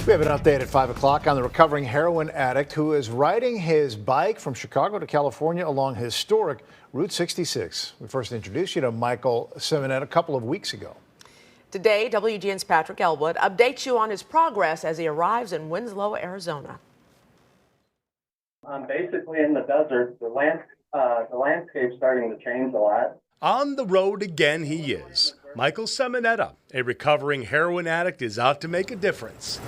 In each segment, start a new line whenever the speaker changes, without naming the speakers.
We have an update at 5 o'clock on the recovering heroin addict who is riding his bike from Chicago to California along historic Route 66. We first introduced you to Michael Simonetta a couple of weeks ago.
Today, WGN's Patrick Elwood updates you on his progress as he arrives in Winslow, Arizona.
I'm basically in the desert. The landscape's starting to change a lot.
On the road again he is. Michael Simonetta, a recovering heroin addict, is out to make a difference.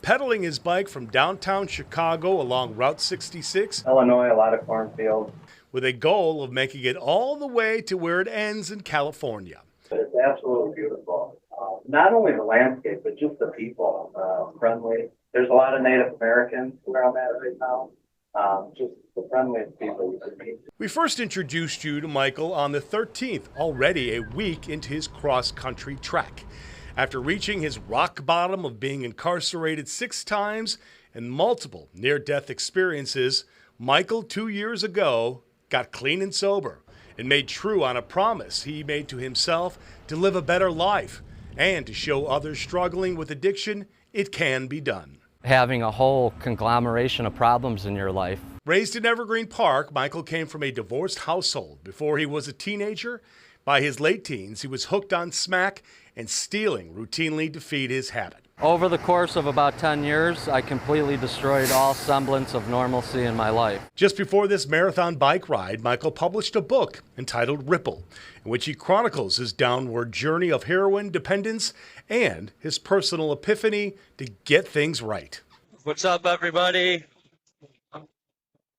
Pedaling his bike from downtown Chicago along Route 66,
Illinois, a lot of cornfields.
with a goal of making it all the way to where it ends in California.
It's absolutely beautiful. Not only the landscape, but just the people, friendly. There's a lot of Native Americans where I'm at right now. Just the friendliest people you can meet.
We first introduced you to Michael on the 13th, already a week into his cross-country trek. After reaching his rock bottom of being incarcerated 6 times and multiple near-death experiences, Michael 2 years ago got clean and sober and made true on a promise he made to himself to live a better life and to show others struggling with addiction it can be done.
Having a whole conglomeration of problems in your life.
Raised in Evergreen Park, Michael came from a divorced household. Before he was a teenager, by his late teens, he was hooked on smack and stealing routinely to feed his habit.
Over the course of about 10 years, I completely destroyed all semblance of normalcy in my life.
Just before this marathon bike ride, Michael published a book entitled Ripple, in which he chronicles his downward journey of heroin dependence and his personal epiphany to get things right.
What's up, everybody?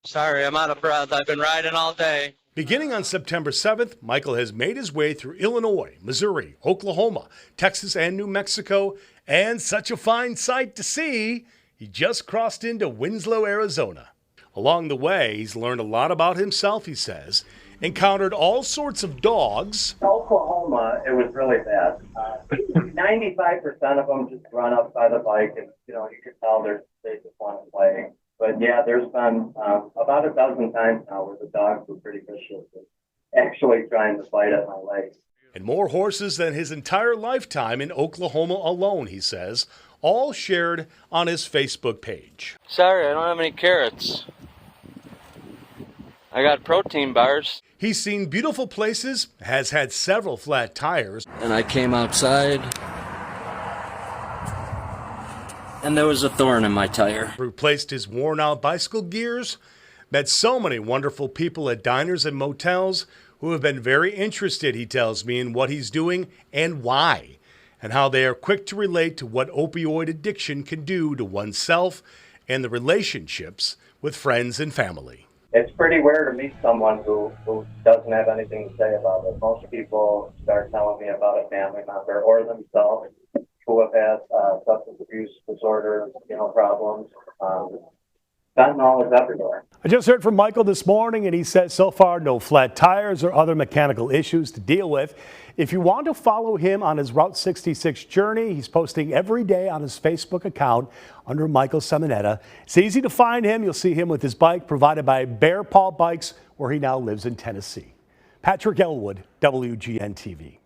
Sorry, I'm out of breath. I've been riding all day.
Beginning on September 7th, Michael has made his way through Illinois, Missouri, Oklahoma, Texas, and New Mexico, and such a fine sight to see, he just crossed into Winslow, Arizona. Along the way, he's learned a lot about himself, he says, encountered all sorts of dogs.
In Oklahoma, it was really bad. 95% of them just run up by the bike, and you can tell they just want to play. But yeah, there's been about a dozen times now where the dogs were pretty vicious and actually trying to bite at my legs.
And more horses than his entire lifetime in Oklahoma alone, he says, all shared on his Facebook page.
Sorry, I don't have any carrots. I got protein bars.
He's seen beautiful places, has had several flat tires.
And I came outside, and there was a thorn in my tire.
Replaced his worn-out bicycle gears, met so many wonderful people at diners and motels who have been very interested, he tells me, in what he's doing and why, and how they are quick to relate to what opioid addiction can do to oneself and the relationships with friends and family.
It's pretty rare to meet someone who doesn't have anything to say about it. Most people start telling me about a family member or themselves who have had substance abuse disorder, problems. Fentanyl is everywhere.
I just heard from Michael this morning, and he says so far no flat tires or other mechanical issues to deal with. If you want to follow him on his Route 66 journey, he's posting every day on his Facebook account under Michael Simonetta. It's easy to find him. You'll see him with his bike provided by Bear Paw Bikes, where he now lives in Tennessee. Patrick Elwood, WGN TV.